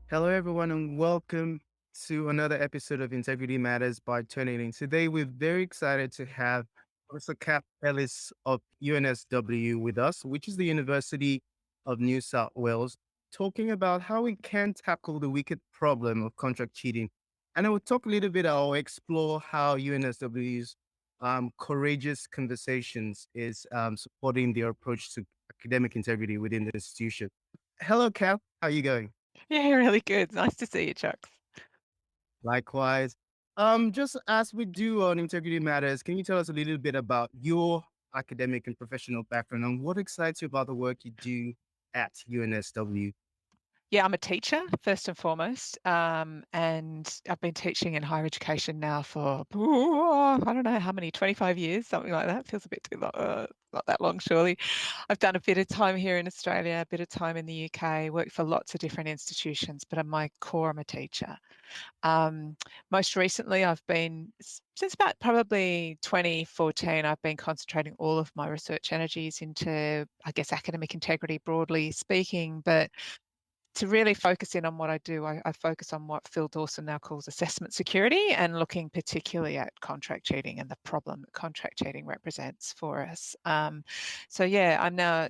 Hello, everyone, and welcome to another episode of Integrity Matters by Turnitin. Today, we're very excited to have Professor Cath Ellis of UNSW with us, which is the University of New South Wales, talking about how we can tackle the wicked problem of contract cheating. And I will talk a little bit, I'll explore how UNSW's Courageous Conversations is supporting their approach to academic integrity within the institution. Hello, Cath. How are you going? Yeah, really good. Nice to see you, Chucks. Likewise. Just as we do on Integrity Matters, can you tell us a little bit about your academic and professional background and what excites you about the work you do at UNSW? Yeah, I'm a teacher first and foremost, and I've been teaching in higher education now for I don't know how many, 25 years, something like that. Feels a bit too long, not that long, surely. I've done a bit of time here in Australia, a bit of time in the UK, worked for lots of different institutions, but at my core, I'm a teacher. Um, Most recently, I've been since about probably 2014. I've been concentrating all of my research energies into, I guess, academic integrity broadly speaking, but to really focus in on what I do, I focus on what Phil Dawson now calls assessment security and looking particularly at contract cheating and the problem that contract cheating represents for us. So yeah, I'm now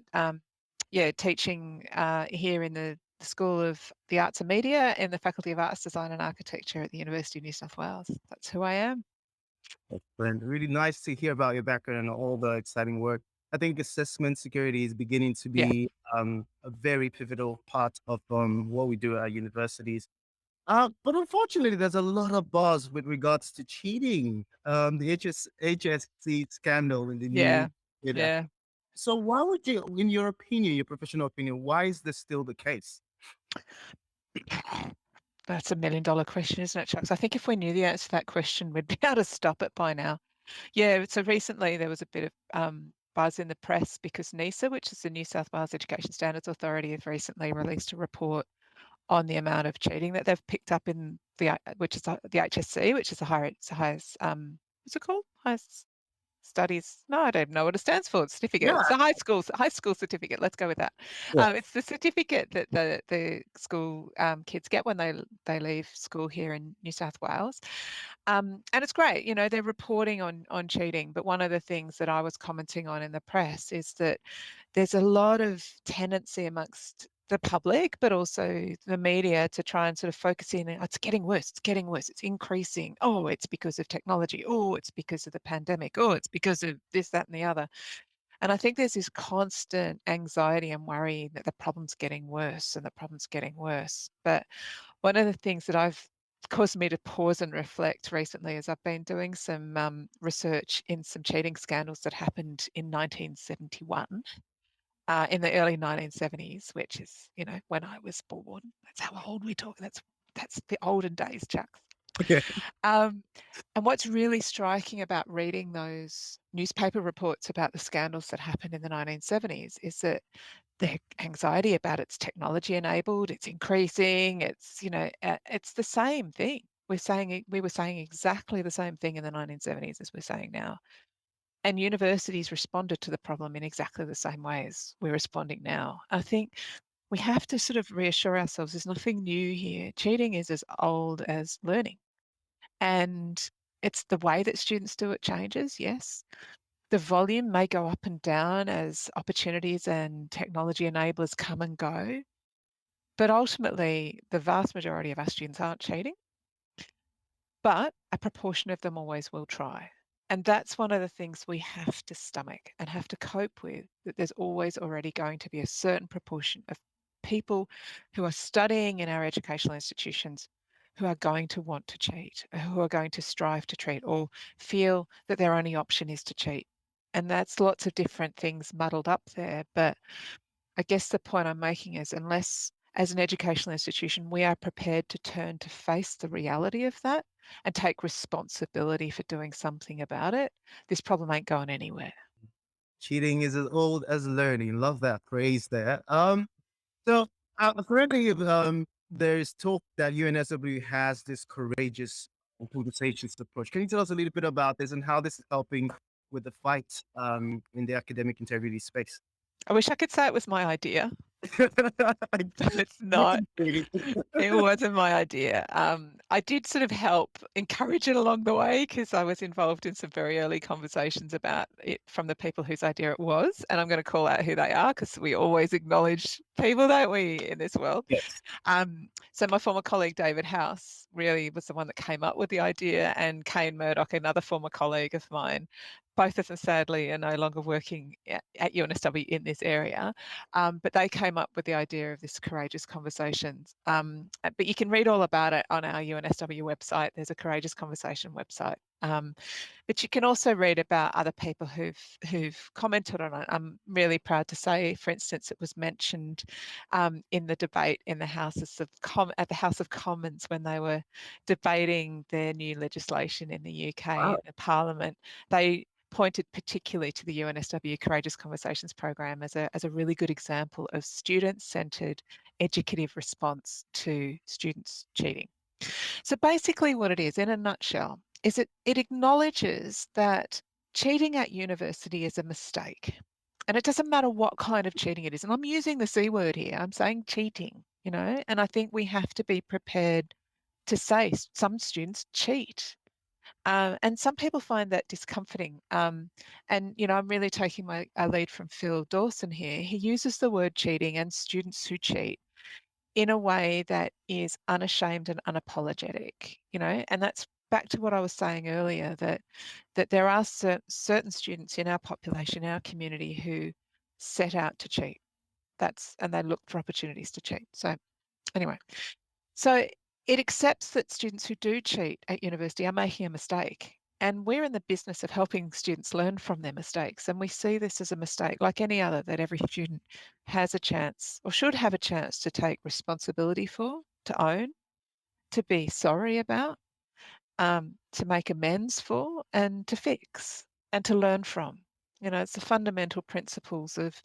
teaching here in the School of the Arts and Media in the Faculty of Arts, Design and Architecture at the University of New South Wales. That's who I am. And really nice to hear about your background and all the exciting work. I think assessment security is beginning to Yeah, be a very pivotal part of what we do at universities. But unfortunately, there's a lot of buzz with regards to cheating. The HSC scandal in the yeah, news. You know. yeah. So why would you, in your opinion, your professional opinion, why is this still the case? That's $1 million question, isn't it, Chucks? I think if we knew the answer to that question, we'd be able to stop it by now. Yeah, so recently there was a bit of buzz in the press because NISA, which is the New South Wales Education Standards Authority, have recently released a report on the amount of cheating that they've picked up in which is the HSC, which is the highest what's it called? Highest studies. No, I don't know what it stands for. It's certificate. Yeah. It's the high school certificate. Let's go with that. Yeah. It's the certificate that the school kids get when they leave school here in New South Wales, and it's great. You know, they're reporting on cheating. But one of the things that I was commenting on in the press is that there's a lot of tendency amongst the public, but also the media to try and sort of focus in, "Oh, it's getting worse, it's getting worse, it's increasing. Oh, it's because of technology. Oh, it's because of the pandemic. Oh, it's because of this, that, and the other." And I think there's this constant anxiety and worry that the problem's getting worse and the problem's getting worse. But one of the things that I've caused me to pause and reflect recently is I've been doing some research in some cheating scandals that happened in 1971, in the early 1970s, which is, you know, when I was born. That's how old we talk. That's the olden days, Chuck. Okay. Um, and what's really striking about reading those newspaper reports about the scandals that happened in the 1970s is that the anxiety about it's technology enabled, it's increasing, it's, you know, it's the same thing. We were saying exactly the same thing in the 1970s as we're saying now. And universities responded to the problem in exactly the same way as we're responding now. I think we have to sort of reassure ourselves there's nothing new here. Cheating is as old as learning. And it's the way that students do it changes, yes. The volume may go up and down as opportunities and technology enablers come and go. But ultimately, the vast majority of our students aren't cheating, but a proportion of them always will try. And that's one of the things we have to stomach and have to cope with, that there's always already going to be a certain proportion of people who are studying in our educational institutions who are going to want to cheat, who are going to strive to cheat, or feel that their only option is to cheat. And that's lots of different things muddled up there. But I guess the point I'm making is unless, as an educational institution, we are prepared to turn to face the reality of that and take responsibility for doing something about it, this problem ain't going anywhere. Cheating is as old as learning. Love that phrase there. So currently, there's talk that UNSW has this courageous conversations approach. Can you tell us a little bit about this and how this is helping with the fight in the academic integrity space? I wish I could say it was my idea. But it's You not. can say It wasn't my idea. I did sort of help encourage it along the way because I was involved in some very early conversations about it from the people whose idea it was. And I'm going to call out who they are because we always acknowledge people, don't we, in this world? yes. So my former colleague David House really was the one that came up with the idea, and Kane Murdoch, another former colleague of mine. Both of them sadly are no longer working at UNSW in this area, but they came up with the idea of this courageous conversations. But you can read all about it on our UNSW website. There's a courageous conversation website. But you can also read about other people who've commented on it. I'm really proud to say, for instance, it was mentioned in the debate in the at the House of Commons when they were debating their new legislation in the UK in Wow. the Parliament. They pointed particularly to the UNSW Courageous Conversations program as a really good example of student-centred educative response to students cheating. So basically what it is, in a nutshell, is it acknowledges that cheating at university is a mistake. And it doesn't matter what kind of cheating it is. And I'm using the C word here. I'm saying cheating, and I think we have to be prepared to say some students cheat. And some people find that discomforting. And, I'm really taking a lead from Phil Dawson here. He uses the word cheating and students who cheat in a way that is unashamed and unapologetic, and that's back to what I was saying earlier, that there are certain students in our population, our community, who set out to cheat. And they look for opportunities to cheat. So anyway, so it accepts that students who do cheat at university are making a mistake. And we're in the business of helping students learn from their mistakes. And we see this as a mistake, like any other, that every student has a chance or should have a chance to take responsibility for, to own, to be sorry about, to make amends for, and to fix and to learn from. It's the fundamental principles of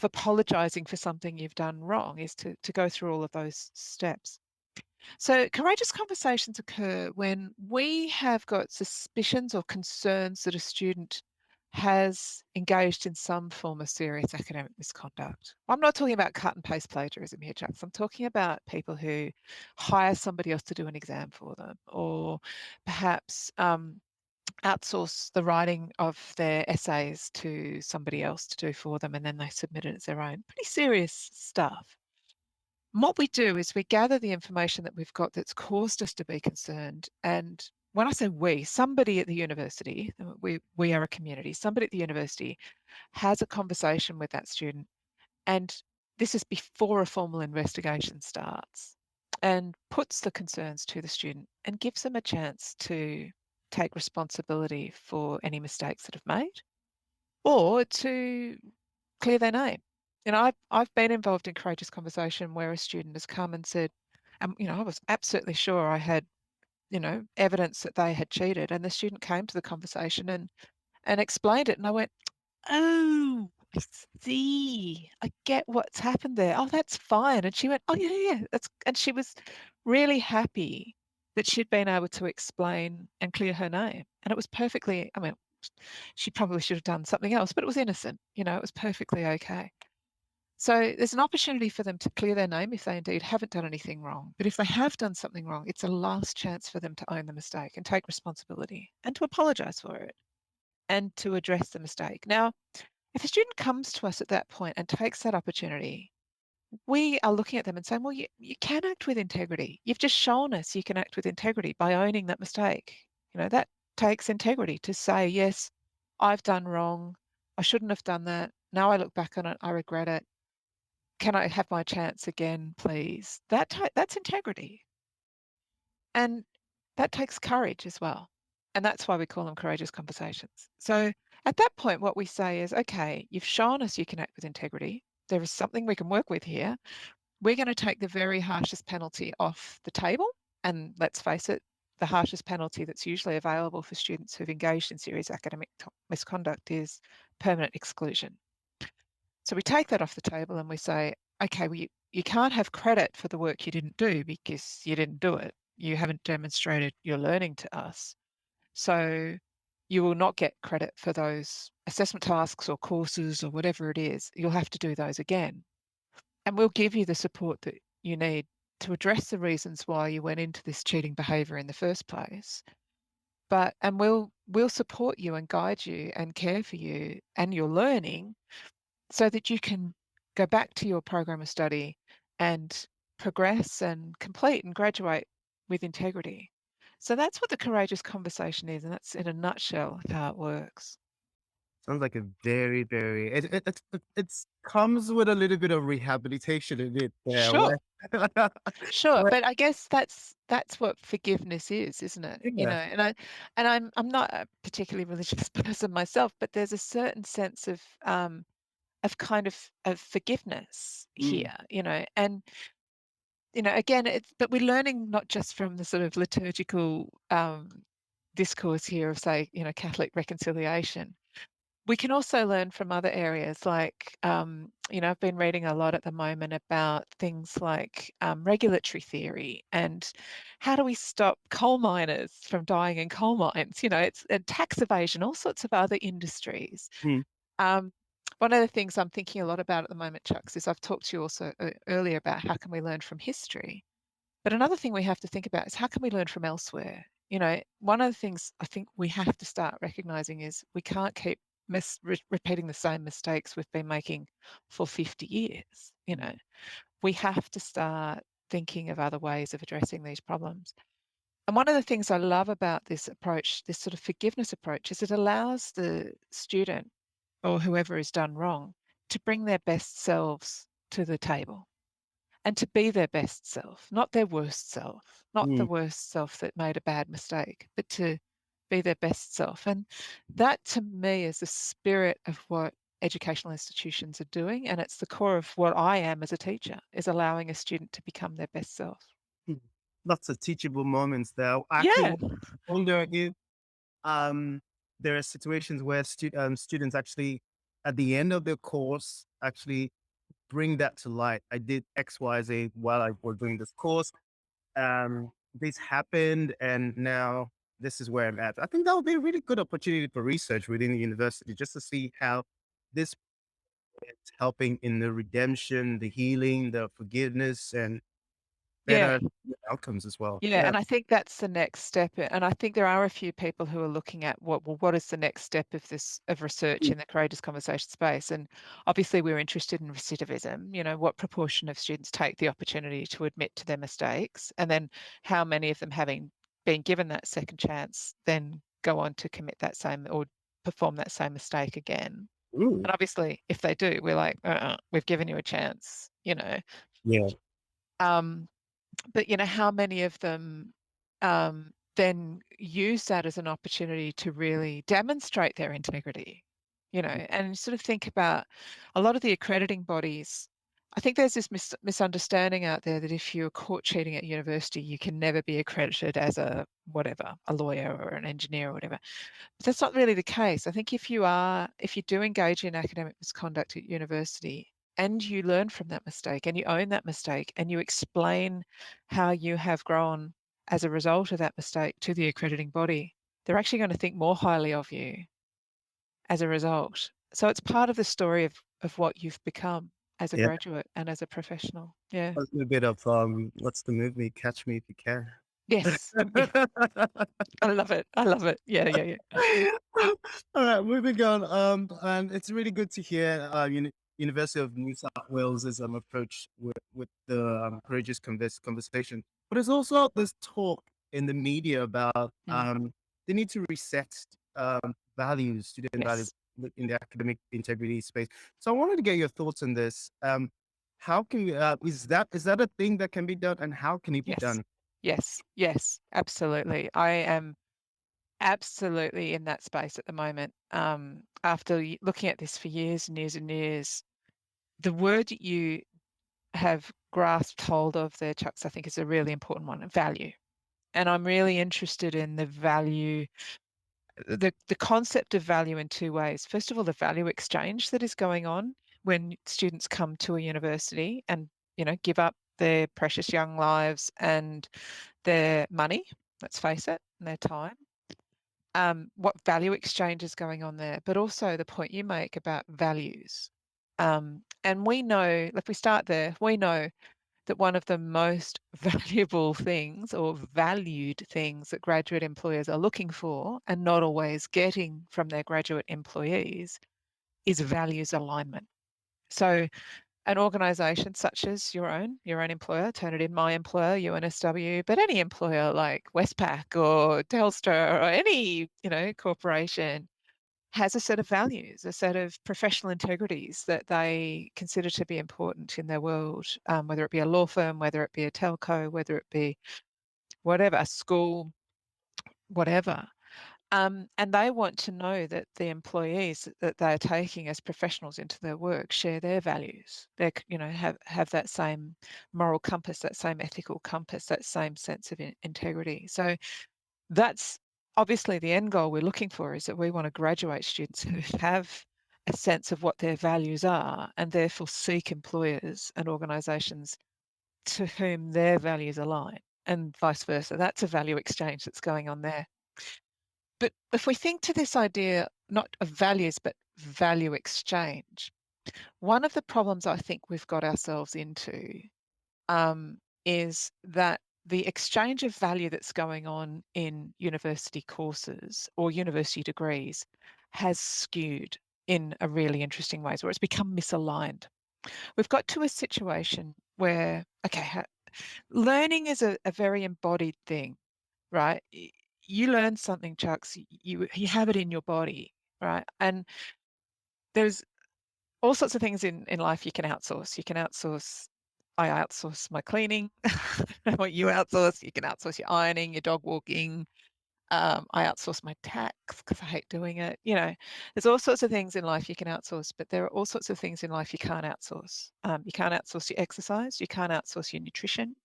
apologizing for something you've done wrong, is to go through all of those steps. So, courageous conversations occur when we have got suspicions or concerns that a student has engaged in some form of serious academic misconduct. I'm not talking about cut and paste plagiarism here, Chucks. I'm talking about people who hire somebody else to do an exam for them, or perhaps outsource the writing of their essays to somebody else to do for them, and then they submit it as their own. Pretty serious stuff. And what we do is we gather the information that we've got that's caused us to be concerned. And when I say we, somebody at the university, we are a community, somebody at the university has a conversation with that student. And this is before a formal investigation starts, and puts the concerns to the student and gives them a chance to take responsibility for any mistakes that have made, or to clear their name. I've been involved in courageous conversation where a student has come and said, I was absolutely sure I had, evidence that they had cheated, and the student came to the conversation and explained it, and I went, oh, I see, I get what's happened there. Oh, that's fine. And she went, oh yeah, yeah, and she was really happy that she'd been able to explain and clear her name, and it was perfectly. I mean, she probably should have done something else, but it was innocent. It was perfectly okay. So there's an opportunity for them to clear their name if they indeed haven't done anything wrong. But if they have done something wrong, it's a last chance for them to own the mistake and take responsibility and to apologize for it and to address the mistake. Now, if a student comes to us at that point and takes that opportunity, we are looking at them and saying, well, you can act with integrity. You've just shown us you can act with integrity by owning that mistake. That takes integrity to say, yes, I've done wrong. I shouldn't have done that. Now I look back on it, I regret it. Can I have my chance again, please? That's integrity. And that takes courage as well. And that's why we call them courageous conversations. So at that point, what we say is, okay, you've shown us you can act with integrity. There is something we can work with here. We're going to take the very harshest penalty off the table. And let's face it, the harshest penalty that's usually available for students who've engaged in serious academic misconduct is permanent exclusion. So we take that off the table and we say, okay, well, you can't have credit for the work you didn't do because you didn't do it. You haven't demonstrated your learning to us. So you will not get credit for those assessment tasks or courses or whatever it is. You'll have to do those again. And we'll give you the support that you need to address the reasons why you went into this cheating behavior in the first place. And we'll support you and guide you and care for you and your learning so that you can go back to your program of study and progress and complete and graduate with integrity. So that's what the courageous conversation is, and that's in a nutshell how it works. Sounds like a very, very it's comes with a little bit of rehabilitation in it there, Sure, where sure, where but I guess that's what forgiveness is, isn't it? You know, yeah. and I'm not a particularly religious person myself, but there's a certain sense of kind of forgiveness Mm, here, and again, but we're learning not just from the sort of liturgical discourse here of, say, Catholic reconciliation. We can also learn from other areas, like, I've been reading a lot at the moment about things like regulatory theory and how do we stop coal miners from dying in coal mines? It's and tax evasion, all sorts of other industries. mm, Um, One of the things I'm thinking a lot about at the moment, Chucks, is I've talked to you also earlier about how can we learn from history. But another thing we have to think about is how can we learn from elsewhere? One of the things I think we have to start recognizing is we can't keep repeating the same mistakes we've been making for 50 years. We have to start thinking of other ways of addressing these problems. And one of the things I love about this approach, this sort of forgiveness approach, is it allows the student or whoever has done wrong to bring their best selves to the table and to be their best self, not their worst self, not the mm, worst self that made a bad mistake, but to be their best self. And that to me is the spirit of what educational institutions are doing. And it's the core of what I am as a teacher, is allowing a student to become their best self. mm. Lots of teachable moments there. Actually, Yeah. what I wonder if um, there are situations where students actually, at the end of their course, actually bring that to light. I did X, Y, Z while I was doing this course. This happened, and now this is where I'm at. I think that would be a really good opportunity for research within the university, just to see how this is helping in the redemption, the healing, the forgiveness, and Yeah. better outcomes as well. Yeah, Yeah. and I think that's the next step. And I think there are a few people who are looking at what is the next step of this of research Mm, in the courageous conversation space. And obviously we're interested in recidivism, what proportion of students take the opportunity to admit to their mistakes, and then how many of them, having been given that second chance, then go on to commit that same or perform that same mistake again. ooh, And obviously if they do, we're like, we've given you a chance. yeah. Um, but how many of them then use that as an opportunity to really demonstrate their integrity, and sort of think about a lot of the accrediting bodies. I think there's this misunderstanding out there that if you're caught cheating at university, you can never be accredited as a whatever, a lawyer or an engineer or whatever. But that's not really the case. I think if you do engage in academic misconduct at university and you learn from that mistake and you own that mistake and you explain how you have grown as a result of that mistake to the accrediting body, they're actually going to think more highly of you as a result. So it's part of the story of what you've become as a Yeah. graduate and as a professional. Yeah. A little bit of what's the movie? Catch Me If You Can. Yes. Yeah. I love it. I love it. Yeah, yeah, yeah. All right, moving on. And it's really good to hear University of New South Wales's approach with the conversation. But there's also this talk in the media about Mm. they need to reset values, student values Yes. in the academic integrity space. So I wanted to get your thoughts on this. How can we, is that a thing that can be done, and how can it be Yes. done? Yes. Yes. Absolutely. I am absolutely in that space at the moment. After looking at this for years and years and years, the word you have grasped hold of there, Chucks, I think is a really important one, value. And I'm really interested in the concept of value in two ways. First of all, the value exchange that is going on when students come to a university and, give up their precious young lives and their money, let's face it, and their time. What value exchange is going on there, but also the point you make about values. And we know, if we start there, we know that one of the most valuable things or valued things that graduate employers are looking for and not always getting from their graduate employees is values alignment. So an organisation such as your own employer, Turnitin, my employer, UNSW, but any employer like Westpac or Telstra or any, corporation has a set of values, a set of professional integrities that they consider to be important in their world, whether it be a law firm, whether it be a telco, whether it be whatever, a school, whatever. And they want to know that the employees that they're taking as professionals into their work share their values. They, have that same moral compass, that same ethical compass, that same sense of integrity. So that's obviously the end goal we're looking for, is that we want to graduate students who have a sense of what their values are and therefore seek employers and organisations to whom their values align, and vice versa. That's a value exchange that's going on there. But if we think to this idea not of values but value exchange, one of the problems I think we've got ourselves into is that the exchange of value that's going on in university courses or university degrees has skewed in a really interesting ways, where it's become misaligned. We've got to a situation where, okay, learning is a very embodied thing, right? You learn something, Chucks, you have it in your body, right? And there's all sorts of things in life you can outsource. You can outsource. I outsource my cleaning. What you outsource, you can outsource your ironing, your dog walking. I outsource my tax because I hate doing it. There's all sorts of things in life you can outsource, but there are all sorts of things in life you can't outsource. You can't outsource your exercise. You can't outsource your nutrition.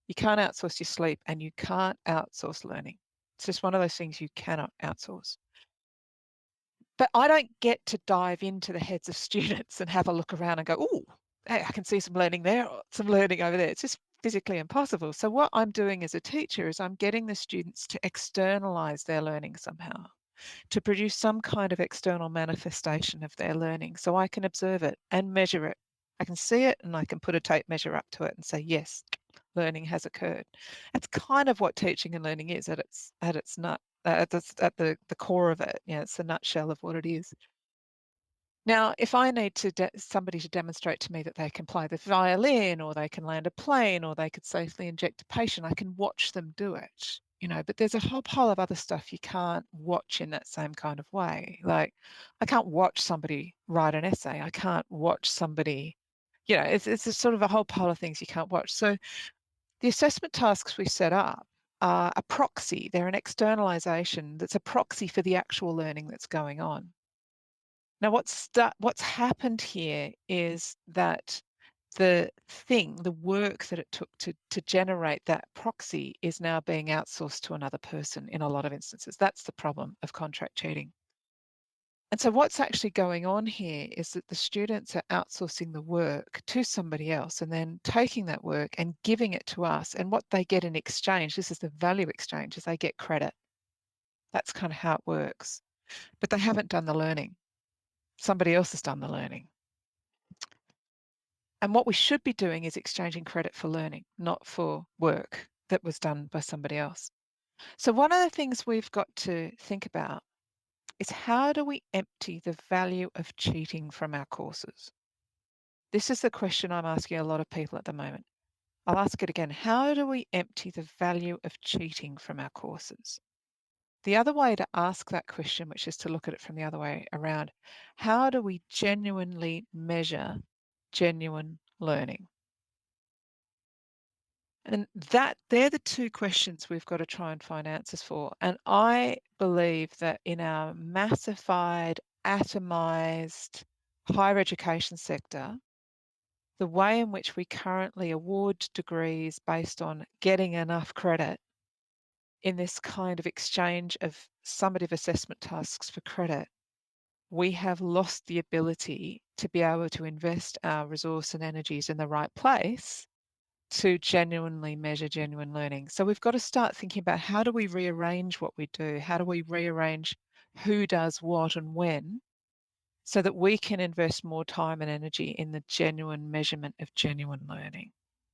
You can't outsource your sleep, and you can't outsource learning. It's just one of those things you cannot outsource. But I don't get to dive into the heads of students and have a look around and go, oh, hey, I can see some learning there, or some learning over there. It's just physically impossible. So what I'm doing as a teacher is I'm getting the students to externalize their learning somehow, to produce some kind of external manifestation of their learning so I can observe it and measure it. I can see it and I can put a tape measure up to it and say, yes, learning has occurred. That's kind of what teaching and learning is at its nut. At the core of it. It's the nutshell of what it is. Now, if I need somebody to demonstrate to me that they can play the violin, or they can land a plane, or they could safely inject a patient, I can watch them do it. But there's a whole pile of other stuff you can't watch in that same kind of way. Like, I can't watch somebody write an essay. I can't watch somebody, it's a sort of a whole pile of things you can't watch. So the assessment tasks we set up are a proxy. They're an externalization that's a proxy for the actual learning that's going on. Now, what's happened here is that the work that it took to generate that proxy is now being outsourced to another person in a lot of instances. That's the problem of contract cheating. And so what's actually going on here is that the students are outsourcing the work to somebody else and then taking that work and giving it to us. And what they get in exchange, this is the value exchange, is they get credit. That's kind of how it works. But they haven't done the learning. Somebody else has done the learning. And what we should be doing is exchanging credit for learning, not for work that was done by somebody else. So one of the things we've got to think about is, how do we empty the value of cheating from our courses? This is the question I'm asking a lot of people at the moment. I'll ask it again. How do we empty the value of cheating from our courses? The other way to ask that question, which is to look at it from the other way around, how do we genuinely measure genuine learning? And they're the two questions we've got to try and find answers for. And I believe that in our massified, atomized higher education sector, the way in which we currently award degrees based on getting enough credit in this kind of exchange of summative assessment tasks for credit, we have lost the ability to be able to invest our resource and energies in the right place to genuinely measure genuine learning. So we've got to start thinking about, how do we rearrange what we do? How do we rearrange who does what and when, so that we can invest more time and energy in the genuine measurement of genuine learning.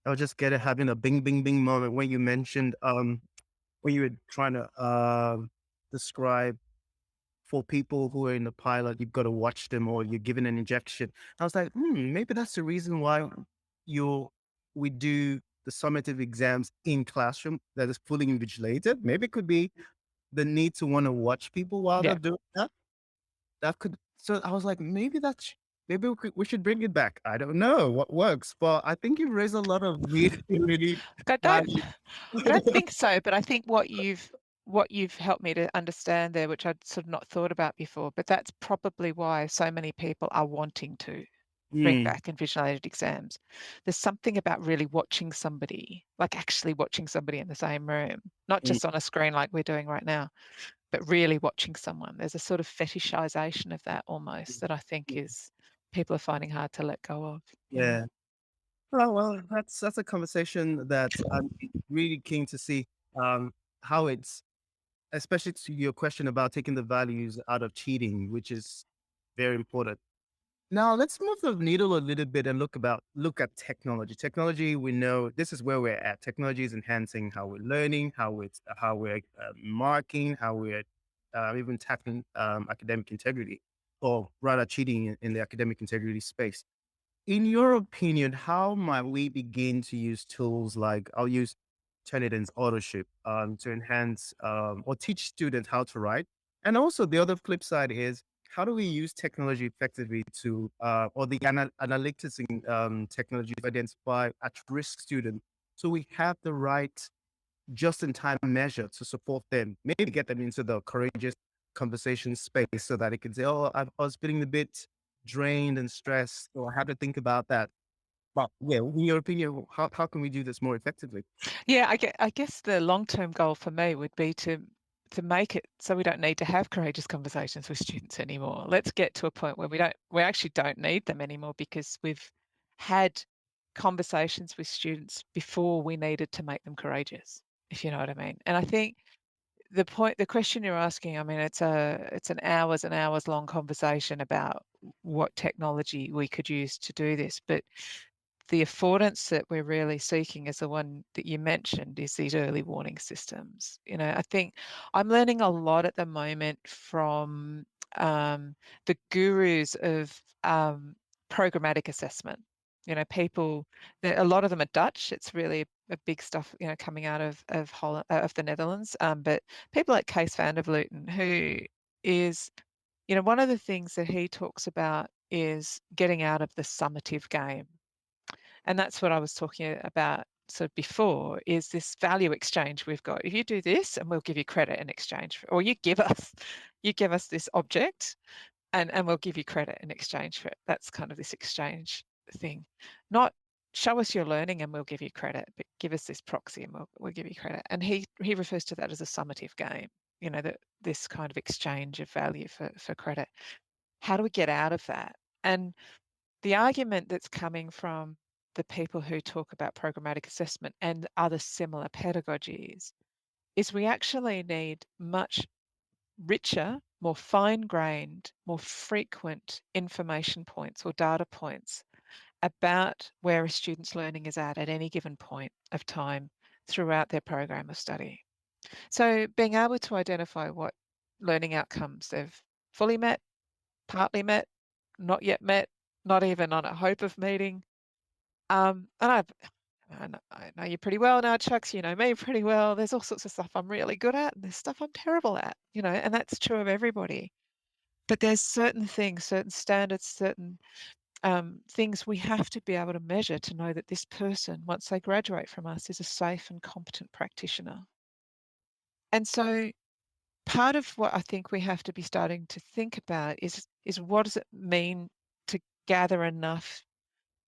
I'll just get it having a bing, bing, bing moment when you mentioned, when you were trying to describe for people who are in the pilot, you've got to watch them or you're given an injection. I was like, maybe that's the reason why you we do the summative exams in classroom that is fully invigilated. Maybe it could be the need to want to watch people while they're Yeah. doing that. That could. So I was like, maybe that's maybe we should bring it back. I don't know what works, but I think you raised a lot of really, really I don't valid. I don't think so, but I think what you've helped me to understand there, which I'd sort of not thought about before, but that's probably why so many people are wanting to bring Mm, back invigilated exams. There's something about really watching somebody, like actually watching somebody in the same room, not mm, just on a screen like we're doing right now, but really watching someone. There's a sort of fetishization of that almost that I think mm, is people are finding hard to let go of. Yeah. yeah. Well, that's a conversation that I'm really keen to see how it's, especially to your question about taking the values out of cheating, which is very important. Now let's move the needle a little bit and look at technology. Technology, we know this is where we're at. Technology is enhancing how we're learning, how we're marking, how we're even tackling academic integrity, or rather cheating in the academic integrity space. In your opinion, how might we begin to use tools like I'll use Turnitin's authorship to enhance or teach students how to write? And also the other flip side is how do we use technology effectively to or the analytics in technology to identify at-risk students so we have the right just-in-time measure to support them, maybe get them into the courageous conversation space so that it can say, "Oh, I was feeling a bit drained and stressed," or "I had to think about that." But yeah, in your opinion, how can we do this more effectively? Yeah, I guess the long-term goal for me would be to make it so we don't need to have courageous conversations with students anymore. Let's get to a point where we actually don't need them anymore because we've had conversations with students before we needed to make them courageous, if you know what I mean. And I think the question you're asking, I mean, it's an hours and hours long conversation about what technology we could use to do this, but the affordance that we're really seeking is the one that you mentioned is these early warning systems. I think I'm learning a lot at the moment from the gurus of programmatic assessment. People, a lot of them are Dutch. It's really a big stuff, coming out of Holland, of the Netherlands. But people like Kees van der Vleuten, who is, one of the things that he talks about is getting out of the summative game. And that's what I was talking about sort of before is this value exchange we've got. If you do this and we'll give you credit in exchange for, or you give us this object and we'll give you credit in exchange for it. That's kind of this exchange thing. Not show us your learning and we'll give you credit, but give us this proxy and we'll give you credit. And he refers to that as a summative game, that this kind of exchange of value for credit. How do we get out of that? And the argument that's coming from the people who talk about programmatic assessment and other similar pedagogies is we actually need much richer, more fine-grained, more frequent information points or data points about where a student's learning is at any given point of time throughout their program of study. So being able to identify what learning outcomes they've fully met, partly met, not yet met, not even on a hope of meeting. And I know you pretty well now, Chucks. You know me pretty well. There's all sorts of stuff I'm really good at, and there's stuff I'm terrible at, and that's true of everybody. But there's certain things, certain standards, certain things we have to be able to measure to know that this person, once they graduate from us, is a safe and competent practitioner. And so part of what I think we have to be starting to think about is what does it mean to gather enough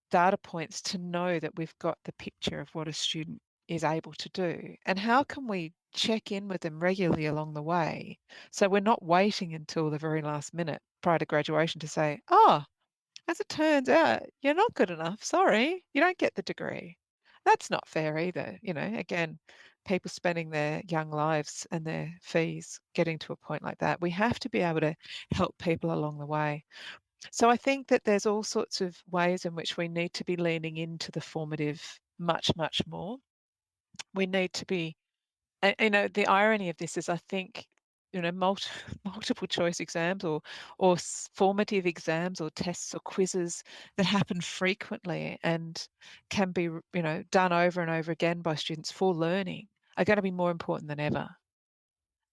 data points to know that we've got the picture of what a student is able to do? And how can we check in with them regularly along the way so we're not waiting until the very last minute prior to graduation to say, oh, as it turns out, you're not good enough. Sorry, you don't get the degree. That's not fair either. Again, people spending their young lives and their fees getting to a point like that. We have to be able to help people along the way. So I think that there's all sorts of ways in which we need to be leaning into the formative much, much more. We need to be, the irony of this is I think, multiple choice exams or formative exams or tests or quizzes that happen frequently and can be, done over and over again by students for learning are going to be more important than ever.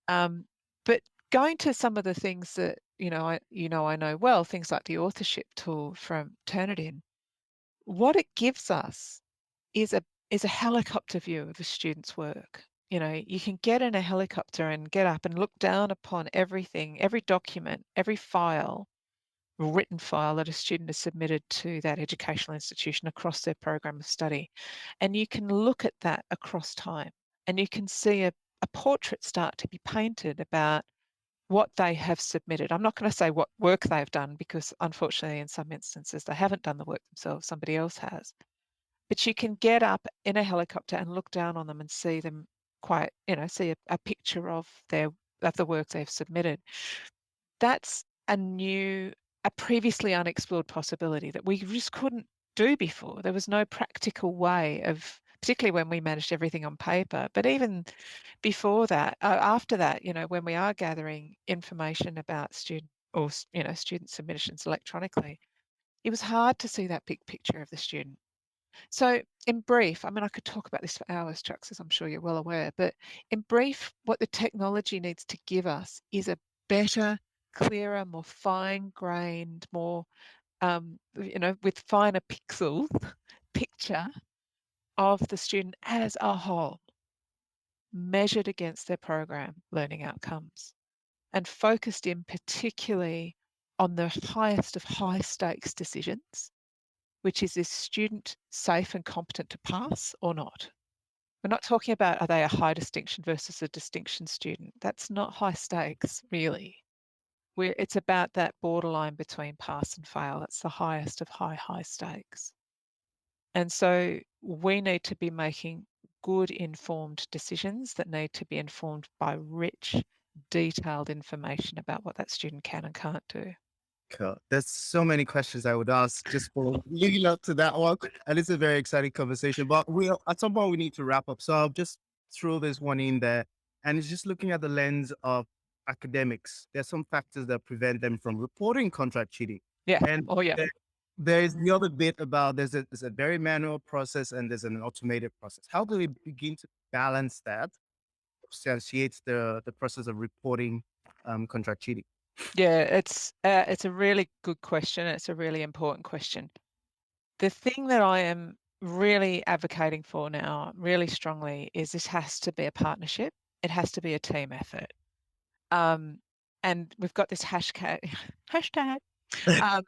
Um, but going to some of the things that, I know well, things like the authorship tool from Turnitin, what it gives us is a helicopter view of a student's work. You can get in a helicopter and get up and look down upon everything, every document, every file, written file that a student has submitted to that educational institution across their program of study. And you can look at that across time and you can see a portrait start to be painted about what they have submitted. I'm not going to say what work they've done because unfortunately in some instances they haven't done the work themselves, somebody else has. But you can get up in a helicopter and look down on them and see them quite, see a picture of the work they've submitted. That's a previously unexplored possibility that we just couldn't do before. There was no practical way of, particularly when we managed everything on paper, but even before that, after that, when we are gathering information about student submissions electronically, it was hard to see that big picture of the student. So, in brief, I mean, I could talk about this for hours, Chucks, as I'm sure you're well aware, but in brief, what the technology needs to give us is a better, clearer, more fine-grained, more, with finer pixels picture of the student as a whole, measured against their program learning outcomes, and focused in particularly on the highest of high stakes decisions, which is student safe and competent to pass or not? We're not talking about are they a high distinction versus a distinction student. That's not high stakes, really. It's about that borderline between pass and fail. That's the highest of high stakes. And so we need to be making good informed decisions that need to be informed by rich, detailed information about what that student can and can't do. Cool. There's so many questions I would ask just for leading up to that one. And it's a very exciting conversation. But at some point we need to wrap up. So I'll just throw this one in there. And it's just looking at the lens of academics. There's some factors that prevent them from reporting contract cheating. Yeah. And Oh, yeah. there's the other bit about there's a very manual process and there's an automated process. How do we begin to balance that, substantiate the process of reporting contract cheating? Yeah, it's a really good question. It's a really important question. The thing that I am really advocating for now, really strongly, is this has to be a partnership. It has to be a team effort. Um, and we've got this hashtag, hashtag. Um,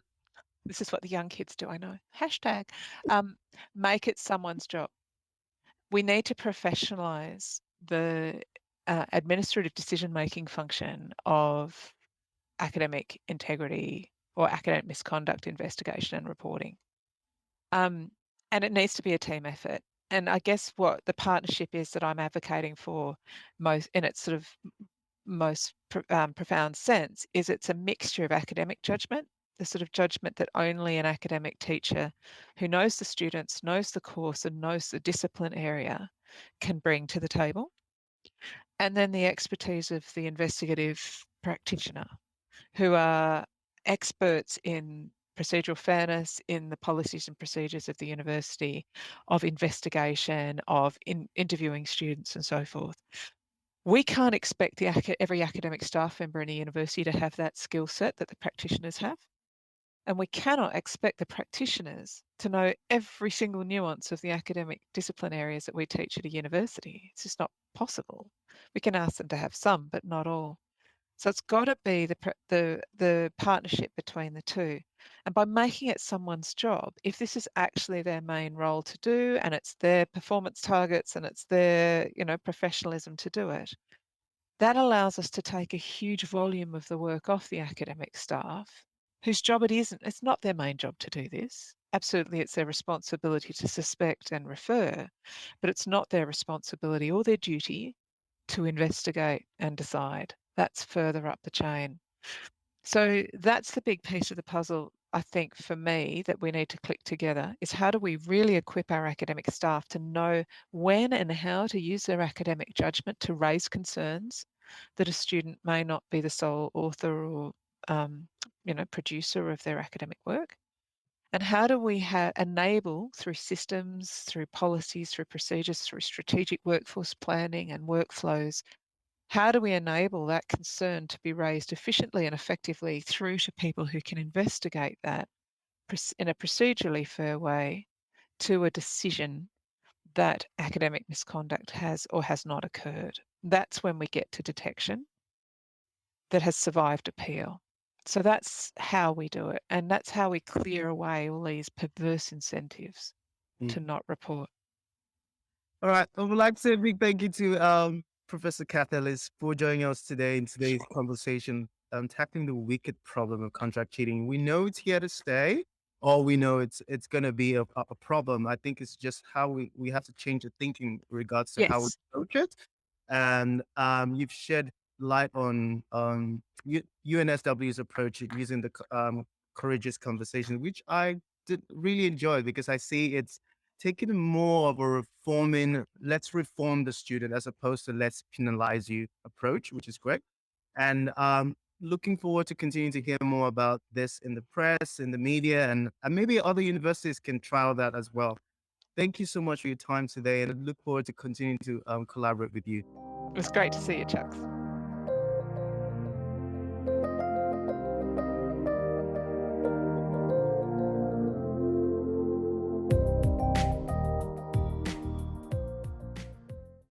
this is what the young kids do, I know. Hashtag. Um, make it someone's job. We need to professionalize the administrative decision-making function of academic integrity or academic misconduct investigation and reporting. Um, and it needs to be a team effort. And I guess what the partnership is that I'm advocating for most in its sort of most profound sense is it's a mixture of academic judgment, the sort of judgment that only an academic teacher who knows the students, knows the course, and knows the discipline area can bring to the table. And then the expertise of the investigative practitioner who are experts in procedural fairness, in the policies and procedures of the university, of investigation, of interviewing students, and so forth. We can't expect every academic staff member in a university to have that skill set that the practitioners have. And we cannot expect the practitioners to know every single nuance of the academic discipline areas that we teach at a university. It's just not possible. We can ask them to have some, but not all. So it's got to be the partnership between the two. And by making it someone's job, if this is actually their main role to do and it's their performance targets and it's their, professionalism to do it, that allows us to take a huge volume of the work off the academic staff whose job it isn't. It's not their main job to do this. Absolutely, it's their responsibility to suspect and refer, but it's not their responsibility or their duty to investigate and decide. That's further up the chain. So that's the big piece of the puzzle, I think, for me, that we need to click together is how do we really equip our academic staff to know when and how to use their academic judgment to raise concerns that a student may not be the sole author or um, producer of their academic work? And how do we enable through systems, through policies, through procedures, through strategic workforce planning and workflows, how do we enable that concern to be raised efficiently and effectively through to people who can investigate that in a procedurally fair way to a decision that academic misconduct has or has not occurred? That's when we get to detection that has survived appeal. So that's how we do it. And that's how we clear away all these perverse incentives Mm. to not report. All right. I would like to say a big thank you to Professor Cath Ellis for joining us today in today's conversation, tackling the wicked problem of contract cheating. We know it's here to stay, or we know it's going to be a problem. I think it's just how we have to change the thinking in regards to how we Yes. approach it. And you've shed light on UNSW's approach at using the courageous conversation, which I did really enjoy because I see it's taking more of a reforming, let's reform the student as opposed to let's penalize you approach, which is great. And looking forward to continuing to hear more about this in the press, in the media, and maybe other universities can trial that as well. Thank you so much for your time today, and I look forward to continuing to collaborate with you. It was great to see you, Chucks.